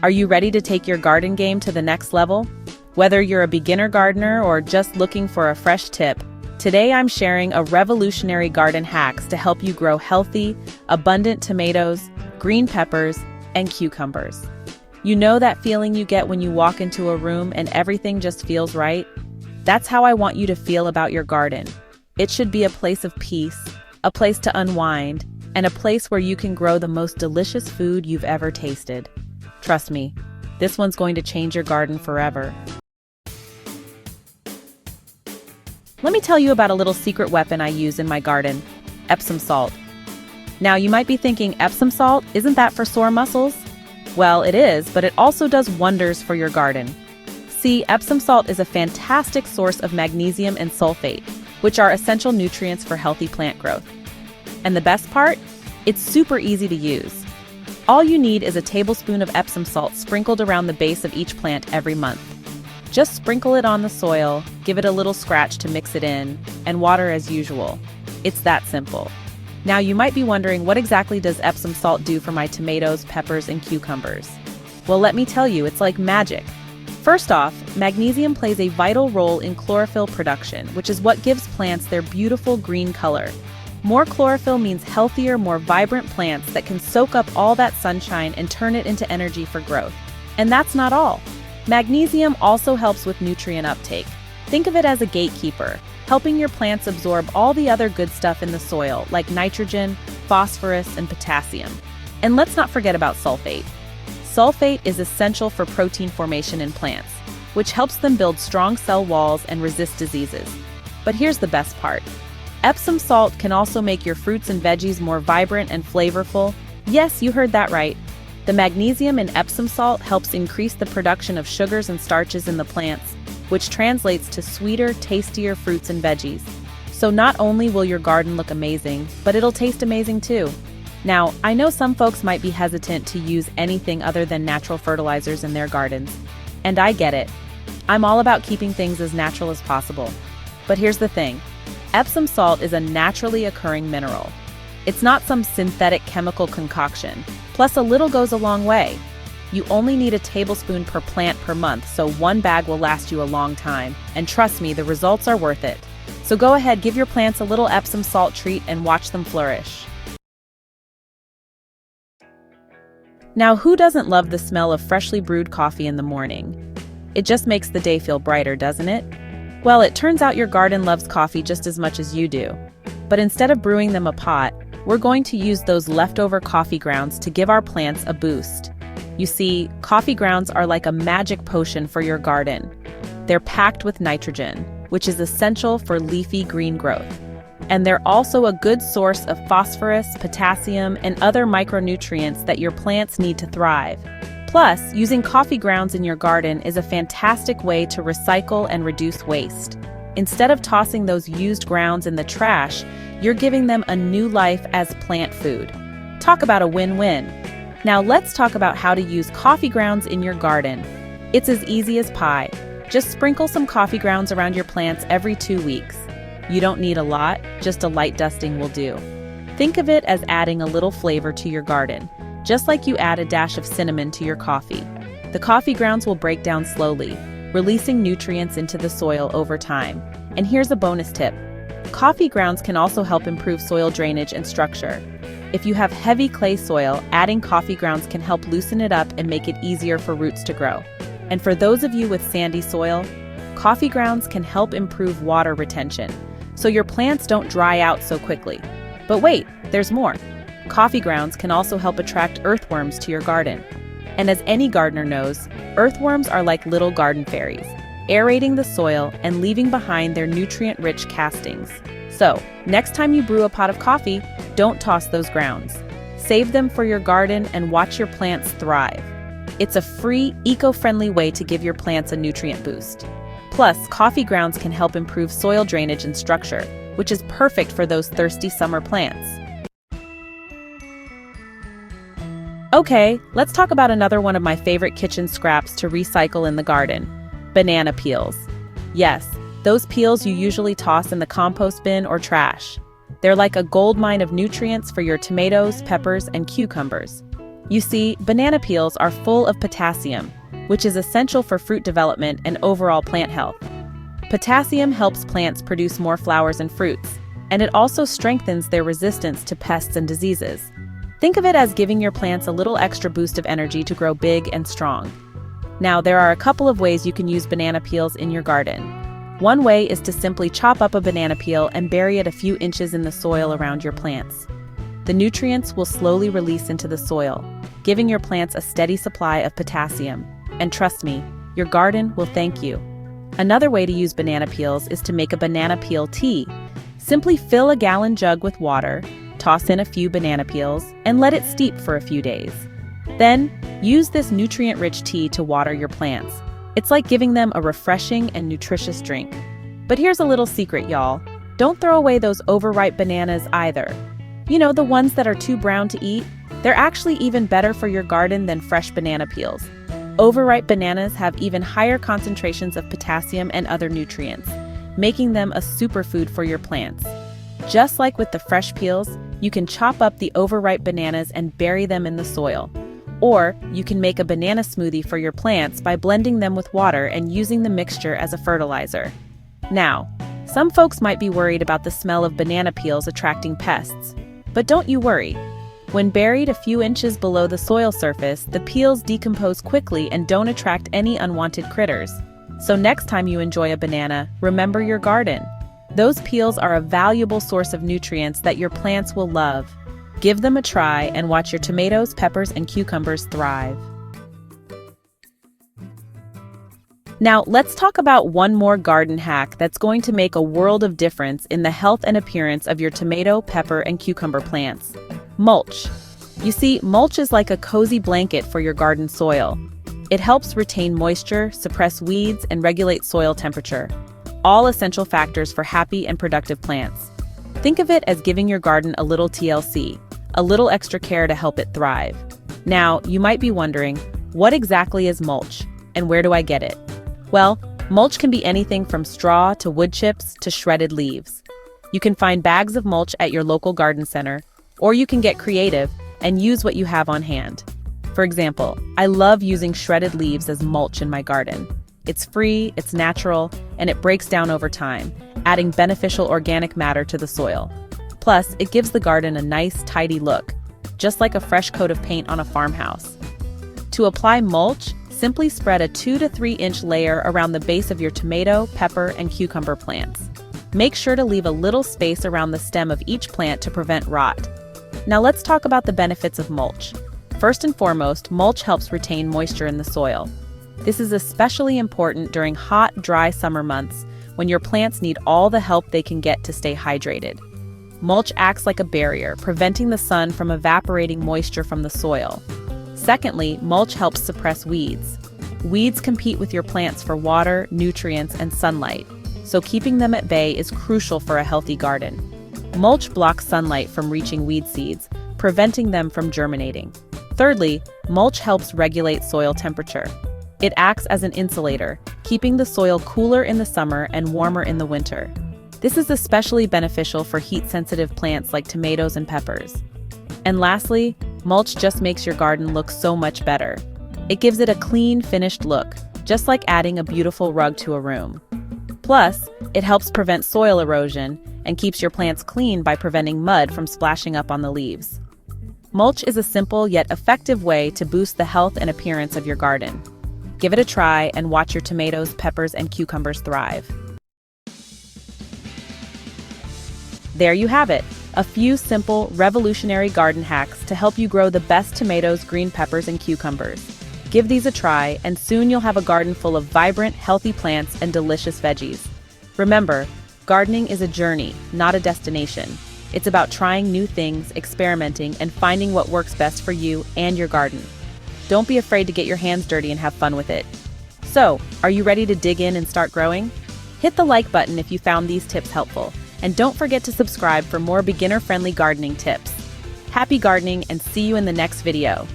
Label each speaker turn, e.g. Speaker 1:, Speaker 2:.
Speaker 1: Are you ready to take your garden game to the next level? Whether you're a beginner gardener or just looking for a fresh tip, today I'm sharing a revolutionary garden hacks to help you grow healthy, abundant tomatoes, green peppers, and cucumbers. You know that feeling you get when you walk into a room and everything just feels right? That's how I want you to feel about your garden. It should be a place of peace, a place to unwind, and a place where you can grow the most delicious food you've ever tasted. Trust me, this one's going to change your garden forever. Let me tell you about a little secret weapon I use in my garden, Epsom salt. Now you might be thinking, Epsom salt, isn't that for sore muscles? Well, it is, but it also does wonders for your garden. See, Epsom salt is a fantastic source of magnesium and sulfate, which are essential nutrients for healthy plant growth. And the best part? It's super easy to use. All you need is a tablespoon of Epsom salt sprinkled around the base of each plant every month. Just sprinkle it on the soil, give it a little scratch to mix it in, and water as usual. It's that simple. Now you might be wondering, what exactly does Epsom salt do for my tomatoes, peppers, and cucumbers? Well, let me tell you, it's like magic. First off, magnesium plays a vital role in chlorophyll production, which is what gives plants their beautiful green color. More chlorophyll means healthier, more vibrant plants that can soak up all that sunshine and turn it into energy for growth. And that's not all. Magnesium also helps with nutrient uptake. Think of it as a gatekeeper, helping your plants absorb all the other good stuff in the soil, like nitrogen, phosphorus, and potassium. And let's not forget about sulfate. Sulfate is essential for protein formation in plants, which helps them build strong cell walls and resist diseases. But here's the best part. Epsom salt can also make your fruits and veggies more vibrant and flavorful. Yes, you heard that right. The magnesium in Epsom salt helps increase the production of sugars and starches in the plants, which translates to sweeter, tastier fruits and veggies. So not only will your garden look amazing, but it'll taste amazing too. Now, I know some folks might be hesitant to use anything other than natural fertilizers in their gardens, and I get it. I'm all about keeping things as natural as possible. But here's the thing. Epsom salt is a naturally occurring mineral. It's not some synthetic chemical concoction. Plus, a little goes a long way. You only need a tablespoon per plant per month, so one bag will last you a long time. And trust me, the results are worth it. So go ahead, give your plants a little Epsom salt treat and watch them flourish. Now, who doesn't love the smell of freshly brewed coffee in the morning? It just makes the day feel brighter, doesn't it? Well, it turns out your garden loves coffee just as much as you do. But instead of brewing them a pot, we're going to use those leftover coffee grounds to give our plants a boost. You see, coffee grounds are like a magic potion for your garden. They're packed with nitrogen, which is essential for leafy green growth. And they're also a good source of phosphorus, potassium, and other micronutrients that your plants need to thrive. Plus, using coffee grounds in your garden is a fantastic way to recycle and reduce waste. Instead of tossing those used grounds in the trash, you're giving them a new life as plant food. Talk about a win-win. Now let's talk about how to use coffee grounds in your garden. It's as easy as pie. Just sprinkle some coffee grounds around your plants every 2 weeks. You don't need a lot, just a light dusting will do. Think of it as adding a little flavor to your garden, just like you add a dash of cinnamon to your coffee. The coffee grounds will break down slowly, releasing nutrients into the soil over time. And here's a bonus tip. Coffee grounds can also help improve soil drainage and structure. If you have heavy clay soil, adding coffee grounds can help loosen it up and make it easier for roots to grow. And for those of you with sandy soil, coffee grounds can help improve water retention, so your plants don't dry out so quickly. But wait, there's more. Coffee grounds can also help attract earthworms to your garden. And as any gardener knows, earthworms are like little garden fairies, aerating the soil and leaving behind their nutrient-rich castings. So, next time you brew a pot of coffee, don't toss those grounds. Save them for your garden and watch your plants thrive. It's a free, eco-friendly way to give your plants a nutrient boost. Plus, coffee grounds can help improve soil drainage and structure, which is perfect for those thirsty summer plants. Okay, let's talk about another one of my favorite kitchen scraps to recycle in the garden: banana peels. Yes, those peels you usually toss in the compost bin or trash. They're like a gold mine of nutrients for your tomatoes, peppers, and cucumbers. You see, banana peels are full of potassium, which is essential for fruit development and overall plant health. Potassium helps plants produce more flowers and fruits, and it also strengthens their resistance to pests and diseases. Think of it as giving your plants a little extra boost of energy to grow big and strong. Now, there are a couple of ways you can use banana peels in your garden. One way is to simply chop up a banana peel and bury it a few inches in the soil around your plants. The nutrients will slowly release into the soil, giving your plants a steady supply of potassium. And trust me, your garden will thank you. Another way to use banana peels is to make a banana peel tea. Simply fill a gallon jug with water, toss in a few banana peels, and let it steep for a few days. Then, use this nutrient-rich tea to water your plants. It's like giving them a refreshing and nutritious drink. But here's a little secret, y'all. Don't throw away those overripe bananas either. You know, the ones that are too brown to eat? They're actually even better for your garden than fresh banana peels. Overripe bananas have even higher concentrations of potassium and other nutrients, making them a superfood for your plants. Just like with the fresh peels, you can chop up the overripe bananas and bury them in the soil. Or you can make a banana smoothie for your plants by blending them with water and using the mixture as a fertilizer. Now, some folks might be worried about the smell of banana peels attracting pests. But don't you worry. When buried a few inches below the soil surface, the peels decompose quickly and don't attract any unwanted critters. So next time you enjoy a banana, remember your garden. Those peels are a valuable source of nutrients that your plants will love. Give them a try and watch your tomatoes, peppers, and cucumbers thrive. Now, let's talk about one more garden hack that's going to make a world of difference in the health and appearance of your tomato, pepper, and cucumber plants. Mulch. You see, mulch is like a cozy blanket for your garden soil. It helps retain moisture, suppress weeds, and regulate soil temperature. All essential factors for happy and productive plants. Think of it as giving your garden a little TLC, a little extra care to help it thrive. Now, you might be wondering, what exactly is mulch, and where do I get it? Well, mulch can be anything from straw to wood chips to shredded leaves. You can find bags of mulch at your local garden center, or you can get creative and use what you have on hand. For example, I love using shredded leaves as mulch in my garden. It's free, it's natural, and it breaks down over time, adding beneficial organic matter to the soil. Plus, it gives the garden a nice, tidy look, just like a fresh coat of paint on a farmhouse. To apply mulch, simply spread a 2 to 3 inch layer around the base of your tomato, pepper, and cucumber plants. Make sure to leave a little space around the stem of each plant to prevent rot. Now let's talk about the benefits of mulch. First and foremost, mulch helps retain moisture in the soil. This is especially important during hot, dry summer months when your plants need all the help they can get to stay hydrated. Mulch acts like a barrier, preventing the sun from evaporating moisture from the soil. Secondly, mulch helps suppress weeds. Weeds compete with your plants for water, nutrients, and sunlight, so keeping them at bay is crucial for a healthy garden. Mulch blocks sunlight from reaching weed seeds, preventing them from germinating. Thirdly, mulch helps regulate soil temperature. It acts as an insulator, keeping the soil cooler in the summer and warmer in the winter. This is especially beneficial for heat-sensitive plants like tomatoes and peppers. And lastly, mulch just makes your garden look so much better. It gives it a clean, finished look, just like adding a beautiful rug to a room. Plus, it helps prevent soil erosion and keeps your plants clean by preventing mud from splashing up on the leaves. Mulch is a simple yet effective way to boost the health and appearance of your garden. Give it a try and watch your tomatoes, peppers, and cucumbers thrive. There you have it, a few simple, revolutionary garden hacks to help you grow the best tomatoes, green peppers, and cucumbers. Give these a try, and soon you'll have a garden full of vibrant, healthy plants and delicious veggies. Remember, gardening is a journey, not a destination. It's about trying new things, experimenting, and finding what works best for you and your garden. Don't be afraid to get your hands dirty and have fun with it. So, are you ready to dig in and start growing? Hit the like button if you found these tips helpful, and don't forget to subscribe for more beginner-friendly gardening tips. Happy gardening, and see you in the next video.